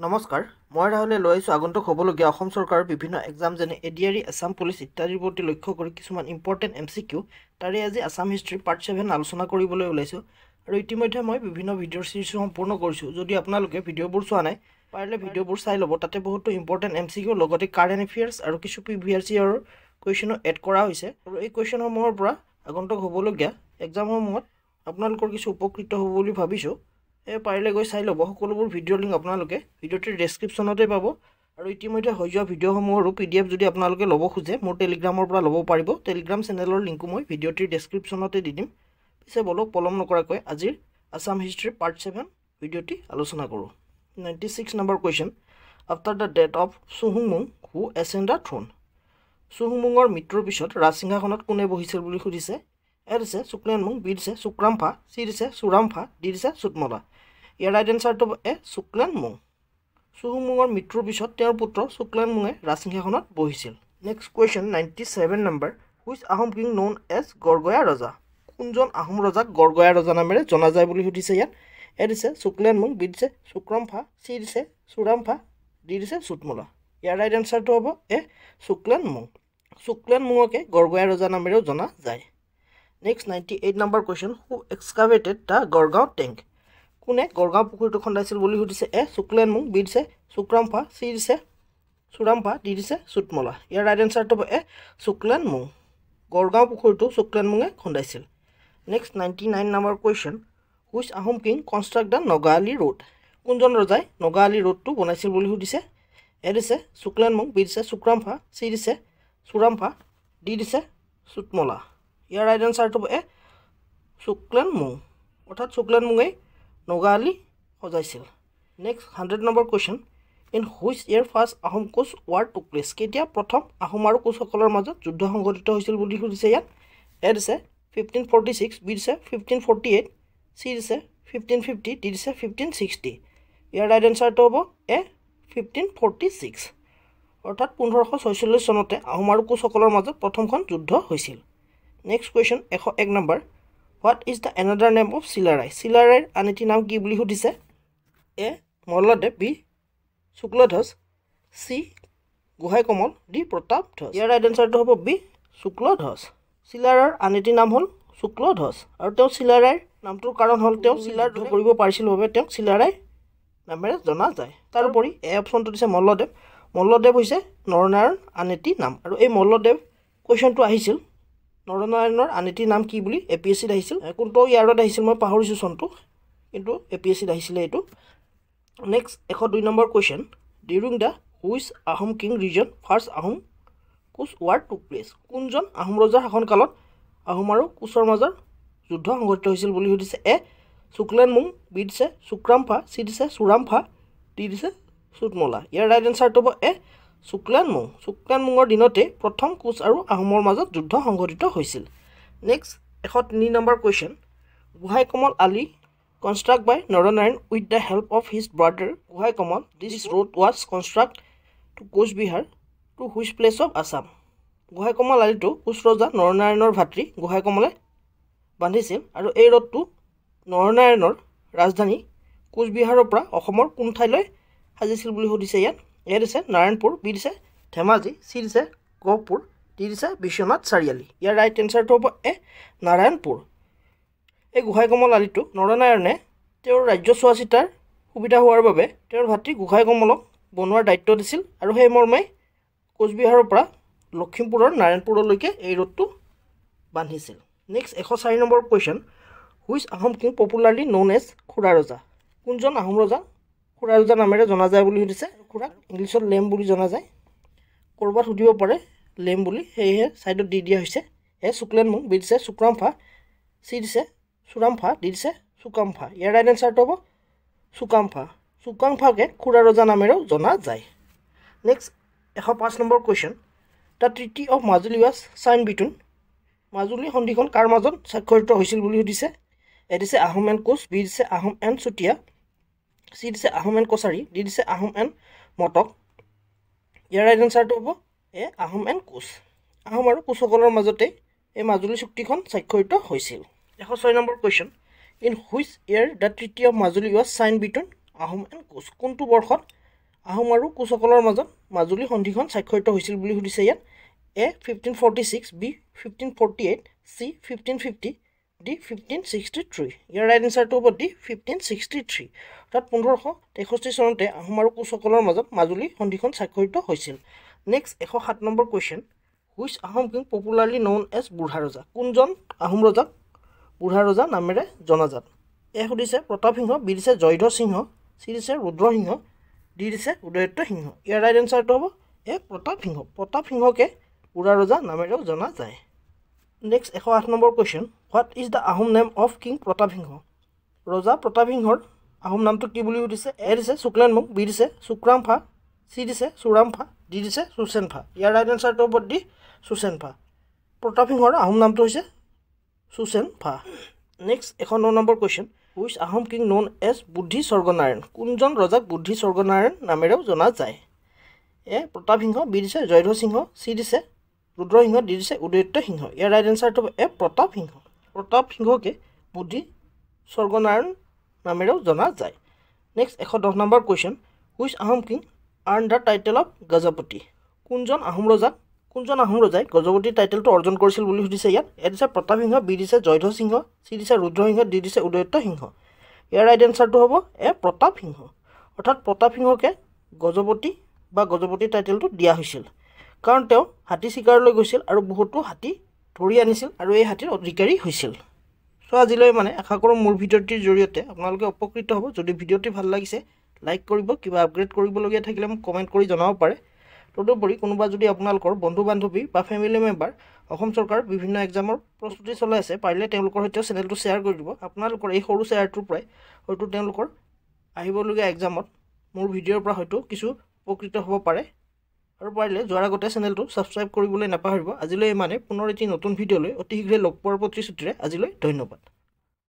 নমস্কাৰ মই ৰাহুলে লৈ আহিছোঁ আগন্তুক হ'বলগীয়া অসম চৰকাৰৰ বিভিন্ন এক্সাম যেনে এডিআৰই আছাম পুলিচ ইত্যাদিৰ প্ৰতি লক্ষ্য কৰি কিছুমান ইম্পৰ্টেণ্ট MCQ তাৰে আজি আছাম হিষ্ট্ৰী পাৰ্ট 7 আলোচনা কৰিবলৈ ওলাইছোঁ আৰু ইতিমধ্যে মই বিভিন্ন ভিডিঅ'ৰ চিৰিজ সম্পূৰ্ণ কৰিছোঁ যদি আপোনালোকে ভিডিঅ'বোৰ চোৱা নাই পাৰিলে ভিডিঅ'বোৰ চাই ল'ব তাতে বহুতো ইম্পৰ্টেণ্ট MCQ লগতে কাৰেণ্ট এফেয়াৰ্ছ আৰু কিছু প্ৰিভিয়াছ ইয়াৰৰ কুৱেশ্যনো এড কৰা হৈছে আৰু এই কুৱেশ্যনসমূহৰ পৰা আগন্তুক হ'বলগীয়া এক্সামসমূহত আপোনালোকৰ কিছু উপকৃত হ'ব বুলি ভাবিছোঁ পাৰিলে গৈ চাই ল'ব সকলোবোৰ ভিডিঅ'ৰ লিংক আপোনালোকে ভিডিঅ'টিৰ ডেছক্ৰিপশ্যনতে পাব আৰু ইতিমধ্যে হৈ যোৱা ভিডিঅ'সমূহৰো PDF যদি আপোনালোকে ল'ব খোজে মোৰ টেলিগ্ৰামৰ পৰা ল'ব পাৰিব টেলিগ্ৰাম চেনেলৰ লিংকো মই ভিডিঅ'টিৰ ডেছক্ৰিপশ্যনতে দি দিম পিছে বলক পলম নকৰাকৈ আজিৰ আছাম হিষ্ট্ৰী পাৰ্ট 7 ভিডিঅ'টি আলোচনা কৰোঁ 96 number question after the death of চুহুংমুং হু এচেণ্ড দ্য থ্ৰোন চুহুংমুঙৰ মৃত্যুৰ পিছত ৰাজসিংহাসনত কোনে বহিছিল বুলি সুধিছে এ দিছে শুক্লেনমুং বি দিছে শুক্ৰামফা চি দিছে চুৰামফা ডি দিছে চুটমলা ইয়াৰ ৰাইট এনচাৰটো এ শুক্লেনমুং চুহুংমুঙৰ মৃত্যুৰ পিছত তেওঁৰ পুত্ৰ শুক্লেনমুঙে ৰাজসিংহাসনত বহিছিল next question 97 number which Ahom king known as Gargaya ৰজা কোনজন আহোম ৰজাক গড়গয়া ৰজা নামেৰে জনা যায় বুলি সুধিছে ইয়াত এ দিছে শুক্লেনমুং বি দিছে শুক্ৰমফা চি দিছে চুৰামফা ডি দিছে চুটমলা ইয়াৰ ৰাইট এনচাৰটো হ'ব এ শুক্লেনমুঙকে গড়গয়া ৰজা নামেৰেও জনা যায় next 98 number question who excavated the Gargaon tank কোনে গড়গাঁও পুখুৰীটো খন্দাইছিল বুলি সুধিছে এ শুক্লেনমুং বি দিছে শুক্ৰামফা চি দিছে চুৰামফা ডি দিছে চুটমলা ইয়াৰ ৰাইট এনচাৰটো হ'ব এ শুক্লেনমুং গড়গাঁও পুখুৰীটো শুক্লেনমুঙে খন্দাইছিল next 99 number question which Ahom king construct the Naga Ali road কোনজন ৰজাই নগাআলি ৰোডটো বনাইছিল বুলি সুধিছে এ দিছে শুক্লেনমুং বি দিছে শুক্ৰামফা চি দিছে চুৰামফা ডি দিছে চুটমলা ইয়াৰ ৰাইট এনচাৰটো হ'ব এ শুক্লেনমুং অৰ্থাৎ শুক্লেনমুঙে নগাআলি সজাইছিল next 100 number question in which year first Ahom Koch war took place কেতিয়া প্ৰথম আহোম আৰু কোচসকলৰ মাজত যুদ্ধ সংঘটিত হৈছিল বুলি সুধিছে ইয়াত এ দিছে 1546 বি দিছে 1548 চি দিছে 1550 ডি দিছে 1560 ইয়াৰ ৰাইট এনচাৰটো হ'ব এ 1546 অৰ্থাৎ 1546 চনতে আহোম আৰু কোচসকলৰ মাজত প্ৰথমখন যুদ্ধ হৈছিল next question 101 number what is the another name of Chilarai চিলাৰায়ৰ আন এটি নাম কি বুলি সুধিছে A Malladev B Sukladhvaj C Gohain Kamal D Pratapdhvaj ইয়াৰ ৰাইট এনচাৰটো হ'ব বি শুক্লধ্বজ চিলাৰায়ৰ আন এটি নাম হ'ল শুক্লধ্বজ আৰু তেওঁ চিলাৰায়ৰ নামটোৰ কাৰণ হ'ল তেওঁ চিলাৰ যুদ্ধ কৰিব পাৰিছিল বাবে তেওঁক চিলাৰায় নামেৰে জনা যায় তাৰোপৰি এ অপশ্যনটো দিছে মল্লদেৱ হৈছে নৰনাৰায়ণ আন এটি নাম আৰু এই মল্লদেৱ কুৱেশ্যনটো আহিছিল নৰনাৰায়ণৰ আন এটি নাম কি বুলি APSCত আহিছিল কোনটো ইয়াৰত আহিছিল মই পাহৰিছোঁ চনটো কিন্তু APSCত আহিছিলে এইটো next 102 number question during the which Ahom king reign first Ahom Koch war took place কোনজন আহোম ৰজাৰ শাসনকালত আহোম আৰু কোচৰ মাজৰ যুদ্ধ সংঘটিত হৈছিল বুলি সুধিছে এ শুক্লেনমুং বি দিছে শুক্ৰামফা চি দিছে চুৰামফা ডি দিছে চুটমলা ইয়াৰ ৰাইট এনচাৰটো হ'ব এ শুক্লেনমুঙৰ দিনতে প্ৰথম কোচ আৰু আহোমৰ মাজত যুদ্ধ সংঘটিত হৈছিল next 103 number question Gohain Kamal Ali construct by Naranarayan with the help of his brother Gohain Kamal this road was construct to Coochbehar to which place of Assam Gohain Kamal আলিটো কোচ ৰজা নৰনাৰায়ণৰ ভাতৃ গোহাঁই কমলে বান্ধিছিল আৰু এই ৰোডটো নৰনাৰায়ণৰ ৰাজধানী কোচবিহাৰৰ পৰা অসমৰ কোন ঠাইলৈ সাজিছিল বুলি সুধিছে ইয়াত এ দিছে নাৰায়ণপুৰ বি দিছে ধেমাজি চি দিছে গহপুৰ ডি দিছে বিশ্বনাথ চাৰিআলি ইয়াৰ ৰাইট এনচাৰটো হ'ব এ নাৰায়ণপুৰ এই গোহাঁই কমল আলিটো নৰনাৰায়ণে তেওঁৰ ৰাজ্য চোৱা চিতাৰ সুবিধা হোৱাৰ বাবে তেওঁৰ ভাতৃ গোহাঁই কমলক বনোৱাৰ দায়িত্ব দিছিল আৰু সেই মৰ্মে কোচবিহাৰৰ পৰা লখিমপুৰৰ নাৰায়ণপুৰলৈকে এই ৰোডটো বান্ধিছিল next 104 number question which Ahom king popularly known as Khura ৰজা কোনজন আহোম ৰজা খুৰা ৰজা নামেৰে জনা যায় বুলি সুধিছে খুৰাক ইংলিছত লেম বুলি জনা যায় ক'ৰবাত সুধিব পাৰে লেম বুলি সেয়েহে ছাইডত দি দিয়া হৈছে এ শুক্লেনমুং বি দিছে শুক্ৰামফা চি দিছে চুৰামফা ডি দিছে চুকামফা ইয়াৰ ৰাইট এনচাৰটো হ'ব চুকামফাকে খুৰা ৰজা নামেৰেও জনা যায় next 105 number question the treaty of Majuli was signed between Majuli সন্ধিখন কাৰ মাজত স্বাক্ষৰিত হৈছিল বুলি সুধিছে এ দিছে আহোম এণ্ড কোচ বি দিছে আহোম এণ্ড চুতীয়া চি দিছে আহোম এণ্ড কছাৰী ডি দিছে আহোম এণ্ড মটক ইয়াৰ ৰাইট এনচাৰটো হ'ব এ আহোম এণ্ড কোচ আহোম আৰু কোচসকলৰ মাজতে এই মাজুলী চুক্তিখন স্বাক্ষৰিত হৈছিল 106 number question in which year the treaty of Majuli was signed between Ahom and Koch কোনটো বৰ্ষত আহোম আৰু কোচসকলৰ মাজত মাজুলী সন্ধিখন স্বাক্ষৰিত হৈছিল বুলি সুধিছে ইয়াত এ 1546 বি 1548 চি 1550 ডি 1563 ইয়াৰ ৰাইট এনচাৰটো হ'ব ডি 1563 অৰ্থাৎ 1563 চনতে আহোম আৰু কোচসকলৰ মাজত মাজুলী সন্ধিখন স্বাক্ষৰিত হৈছিল next 107 number question which Ahom king popularly known as বুঢ়া ৰজা কোনজন আহোম ৰজাক বুঢ়া ৰজা নামেৰে জনাজাত এ সুধিছে প্ৰতাপ সিংহ বি দিছে জয়ধ্বজ সিংহ চি দিছে ৰুদ্ৰসিংহ ডি দিছে উদয়াদিত্য সিংহ ইয়াৰ ৰাইট এনচাৰটো হ'ব এ প্ৰতাপ সিংহকে বুঢ়া ৰজা নামেৰেও জনা যায় next 108 number question what is the Ahom name of king Pratap Singh ৰজা প্ৰতাপ সিংহৰ আহোম নামটো কি বুলি সুধিছে এ দিছে শুক্লেনমুং বি দিছে শুক্ৰামফা চি দিছে চুৰামফা ডি দিছে সুচেনফা ইয়াৰ ৰাইট এনচাৰটো হ'ব ডি সুচেনফা প্ৰতাপ সিংহৰ আহোম নামটো হৈছে Susenpha next 109 number question which Ahom king known as Buddhi Swarganarayan কোনজন ৰজাক বুদ্ধি স্বৰ্গনাৰায়ণ নামেৰেও জনা যায় এ প্ৰতাপ সিংহ বি দিছে জয়ধ্বজ সিংহ চি দিছে ৰুদ্ৰসিংহ ডি দিছে উদয়াদিত্য সিংহ ইয়াৰ ৰাইট এনচাৰটো এ প্ৰতাপ সিংহকে বুদ্ধি স্বৰ্গনাৰায়ণ নামেৰেও জনা যায় next 110 number question which Ahom king আৰ্ন the title of Gajapati কোনজন আহোম ৰজাই গজপতিৰ টাইটেলটো অৰ্জন কৰিছিল বুলি সুধিছে ইয়াত এ দিছে প্ৰতাপ সিংহ বি দিছে জয়ধ্বজ সিংহ চি দিছে ৰুদ্ৰসিংহ ডি দিছে উদয়াদিত্য সিংহ ইয়াৰ ৰাইট এনচাৰটো হ'ব এ প্ৰতাপ সিংহ অৰ্থাৎ প্ৰতাপ সিংহকে গজপতি টাইটেলটো দিয়া হৈছিল কাৰণ তেওঁ হাতী চিকাৰলৈ গৈছিল আৰু বহুতো হাতী ধৰি আনিছিল আৰু এই হাতীৰ অধিকাৰী হৈছিল সো আজিলৈ আশা কৰোঁ মোৰ ভিডিঅ'টিৰ জৰিয়তে আপোনালোকে উপকৃত হ'ব যদি ভিডিঅ'টি ভাল লাগিছে লাইক কৰিব কিবা আপগ্ৰেড কৰিবলগীয়া থাকিলে মোক কমেণ্ট কৰি জনাব পাৰে তদুপৰি কোনোবা যদি আপোনালোকৰ বন্ধু বান্ধৱী বা ফেমিলি মেম্বাৰ অসম চৰকাৰ বিভিন্ন এক্সামৰ প্ৰস্তুতি চলাই আছে পাৰিলে তেওঁলোকৰ সৈতে চেনেলটো শ্বেয়াৰ কৰি দিব আপোনালোকৰ এই সৰু শ্বেয়াৰটোৰ পৰাই হয়তো তেওঁলোকৰ আহিবলগীয়া এক্সামত মোৰ ভিডিঅ'ৰ পৰা হয়তো কিছু উপকৃত হ'ব পাৰে আৰু পাৰিলে যোৱাৰ আগতে চেনেলটো ছাবস্ক্ৰাইব কৰিবলৈ নাপাহৰিব আজিলৈ পুনৰ এটি নতুন ভিডিঅ'লৈ অতি শীঘ্ৰে লগ পোৱাৰ প্ৰতিশ্ৰুতিৰে আজিলৈ ধন্যবাদ